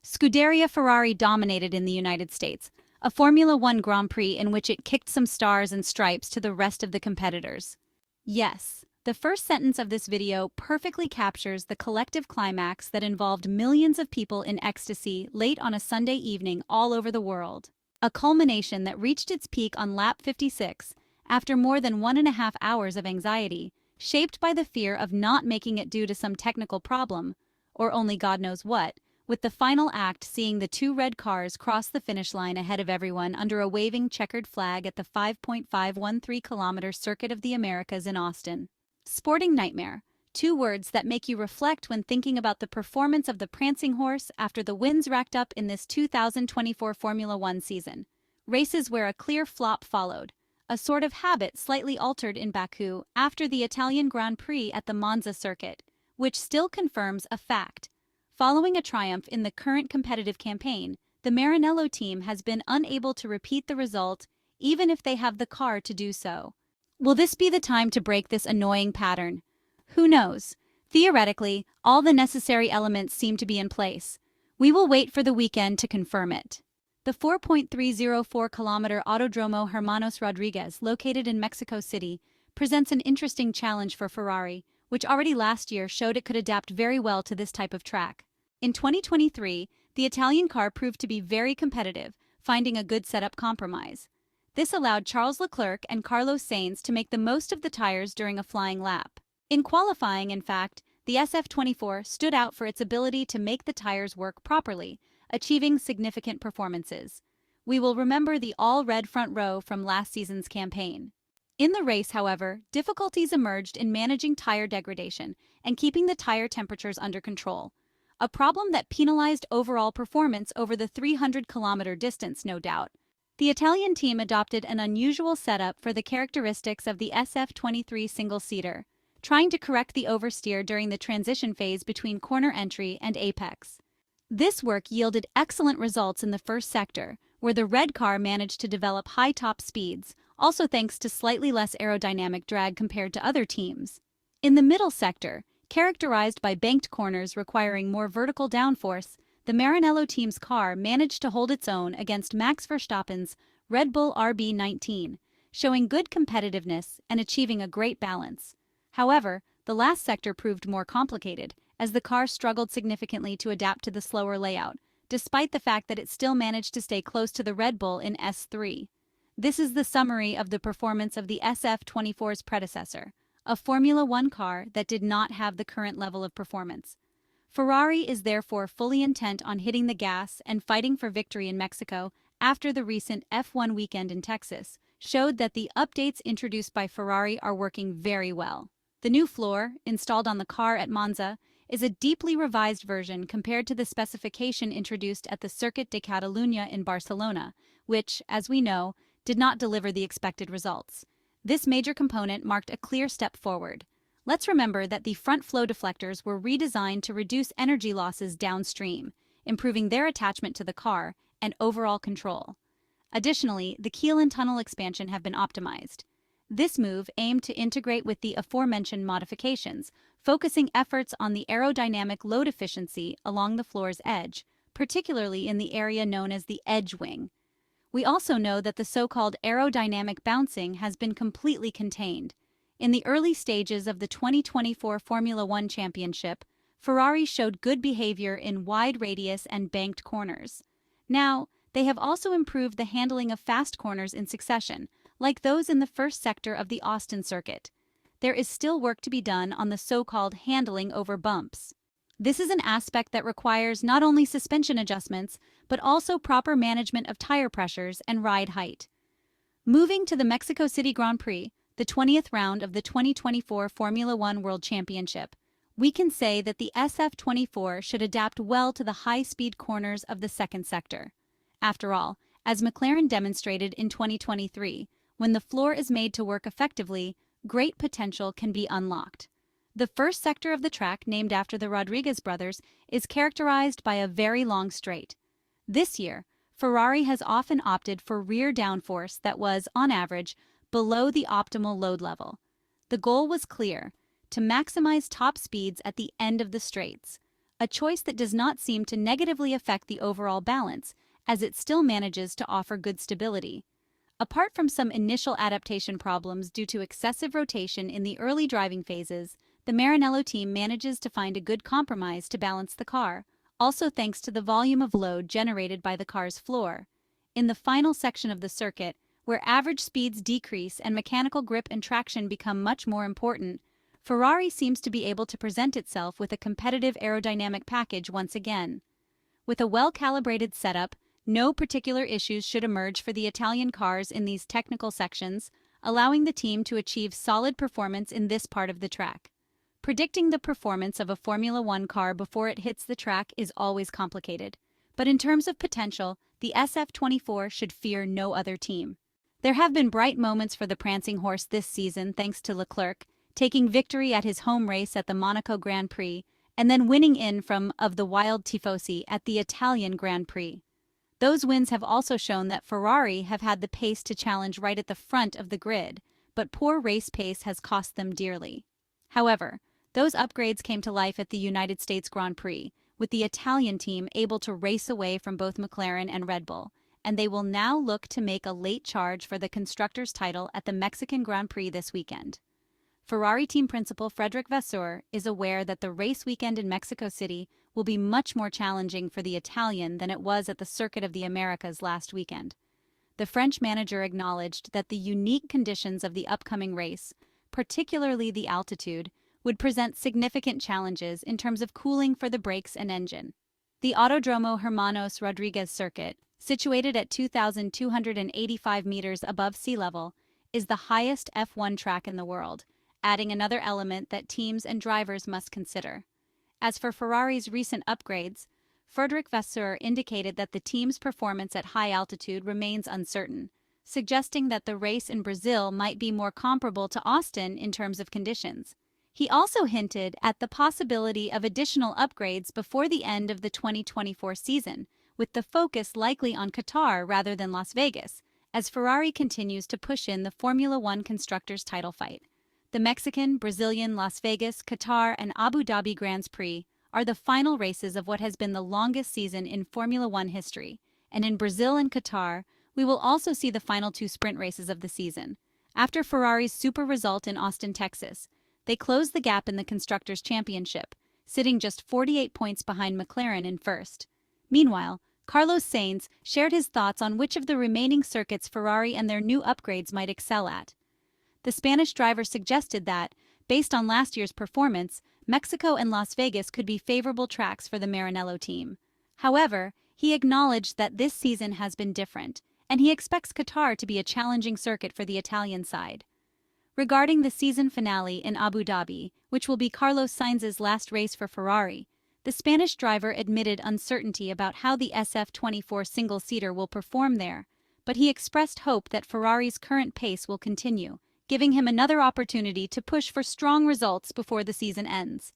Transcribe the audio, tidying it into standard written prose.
Scuderia Ferrari dominated in the United States, a Formula One Grand Prix in which it kicked some stars and stripes to the rest of the competitors. Yes, the first sentence of this video perfectly captures the collective climax that involved millions of people in ecstasy late on a Sunday evening all over the world. A culmination that reached its peak on lap 56 after more than 1.5 hours of anxiety, shaped by the fear of not making it due to some technical problem, or only God knows what, with the final act seeing the two red cars cross the finish line ahead of everyone under a waving checkered flag at the 5.513-kilometer Circuit of the Americas in Austin. Sporting nightmare, two words that make you reflect when thinking about the performance of the prancing horse after the wins racked up in this 2024 Formula One season. Races where a clear flop followed, a sort of habit slightly altered in Baku after the Italian Grand Prix at the Monza circuit, which still confirms a fact. Following a triumph in the current competitive campaign, the Maranello team has been unable to repeat the result, even if they have the car to do so. Will this be the time to break this annoying pattern? Who knows? Theoretically, all the necessary elements seem to be in place. We will wait for the weekend to confirm it. The 4.304-kilometer Autodromo Hermanos Rodriguez, located in Mexico City, presents an interesting challenge for Ferrari, which already last year showed it could adapt very well to this type of track. In 2023, the Italian car proved to be very competitive, finding a good setup compromise. This allowed Charles Leclerc and Carlos Sainz to make the most of the tires during a flying lap. In qualifying, in fact, the SF24 stood out for its ability to make the tires work properly, achieving significant performances. We will remember the all-red front row from last season's campaign. In the race, however, difficulties emerged in managing tire degradation and keeping the tire temperatures under control, a problem that penalized overall performance over the 300-kilometer distance, no doubt. The Italian team adopted an unusual setup for the characteristics of the SF23 single-seater, trying to correct the oversteer during the transition phase between corner entry and apex. This work yielded excellent results in the first sector, where the red car managed to develop high top speeds, also thanks to slightly less aerodynamic drag compared to other teams. In the middle sector, characterized by banked corners requiring more vertical downforce, the Maranello team's car managed to hold its own against Max Verstappen's Red Bull RB19, showing good competitiveness and achieving a great balance. However, the last sector proved more complicated, as the car struggled significantly to adapt to the slower layout, despite the fact that it still managed to stay close to the Red Bull in S3. This is the summary of the performance of the SF24's predecessor, a Formula One car that did not have the current level of performance. Ferrari is therefore fully intent on hitting the gas and fighting for victory in Mexico after the recent F1 weekend in Texas showed that the updates introduced by Ferrari are working very well. The new floor, installed on the car at Monza, is a deeply revised version compared to the specification introduced at the Circuit de Catalunya in Barcelona, which, as we know, did not deliver the expected results. This major component marked a clear step forward. Let's remember that the front flow deflectors were redesigned to reduce energy losses downstream, improving their attachment to the car and overall control. Additionally, the keel and tunnel expansion have been optimized. This move aimed to integrate with the aforementioned modifications, focusing efforts on the aerodynamic load efficiency along the floor's edge, particularly in the area known as the edge wing. We also know that the so-called aerodynamic bouncing has been completely contained. In the early stages of the 2024 Formula One Championship, Ferrari showed good behavior in wide radius and banked corners. Now, they have also improved the handling of fast corners in succession, like those in the first sector of the Austin circuit. There is still work to be done on the so-called handling over bumps. This is an aspect that requires not only suspension adjustments, but also proper management of tire pressures and ride height. Moving to the Mexico City Grand Prix, the 20th round of the 2024 Formula One World Championship, we can say that the SF24 should adapt well to the high-speed corners of the second sector. After all, as McLaren demonstrated in 2023, when the floor is made to work effectively, great potential can be unlocked. The first sector of the track, named after the Rodriguez brothers, is characterized by a very long straight. This year, Ferrari has often opted for rear downforce that was, on average, below the optimal load level. The goal was clear: to maximize top speeds at the end of the straights. a choice that does not seem to negatively affect the overall balance, as it still manages to offer good stability. Apart from some initial adaptation problems due to excessive rotation in the early driving phases, the Maranello team manages to find a good compromise to balance the car, also thanks to the volume of load generated by the car's floor. In the final section of the circuit, where average speeds decrease and mechanical grip and traction become much more important, Ferrari seems to be able to present itself with a competitive aerodynamic package once again. With a well-calibrated setup, no particular issues should emerge for the Italian cars in these technical sections, allowing the team to achieve solid performance in this part of the track. Predicting the performance of a Formula One car before it hits the track is always complicated, but in terms of potential, the SF24 should fear no other team. There have been bright moments for the prancing horse this season thanks to Leclerc, taking victory at his home race at the Monaco Grand Prix, and then winning in front of the wild tifosi at the Italian Grand Prix. Those wins have also shown that Ferrari have had the pace to challenge right at the front of the grid, but poor race pace has cost them dearly. However, those upgrades came to life at the United States Grand Prix, with the Italian team able to race away from both McLaren and Red Bull, and they will now look to make a late charge for the constructors' title at the Mexican Grand Prix this weekend. Ferrari team principal Frédéric Vasseur is aware that the race weekend in Mexico City will be much more challenging for the Italian than it was at the Circuit of the Americas last weekend. The French manager acknowledged that the unique conditions of the upcoming race, particularly the altitude, would present significant challenges in terms of cooling for the brakes and engine. The Autodromo Hermanos Rodriguez circuit, situated at 2,285 meters above sea level, is the highest F1 track in the world, adding another element that teams and drivers must consider. As for Ferrari's recent upgrades, Frédéric Vasseur indicated that the team's performance at high altitude remains uncertain, suggesting that the race in Brazil might be more comparable to Austin in terms of conditions. He also hinted at the possibility of additional upgrades before the end of the 2024 season, with the focus likely on Qatar rather than Las Vegas, as Ferrari continues to push in the Formula One constructors' title fight. The Mexican, Brazilian, Las Vegas, Qatar, and Abu Dhabi Grand Prix are the final races of what has been the longest season in Formula One history, and in Brazil and Qatar, we will also see the final two sprint races of the season. After Ferrari's super result in Austin, Texas, they closed the gap in the Constructors' Championship, sitting just 48 points behind McLaren in first. Meanwhile, Carlos Sainz shared his thoughts on which of the remaining circuits Ferrari and their new upgrades might excel at. The Spanish driver suggested that, based on last year's performance, Mexico and Las Vegas could be favorable tracks for the Maranello team. However, he acknowledged that this season has been different, and he expects Qatar to be a challenging circuit for the Italian side. Regarding the season finale in Abu Dhabi, which will be Carlos Sainz's last race for Ferrari, the Spanish driver admitted uncertainty about how the SF24 single-seater will perform there, but he expressed hope that Ferrari's current pace will continue, giving him another opportunity to push for strong results before the season ends.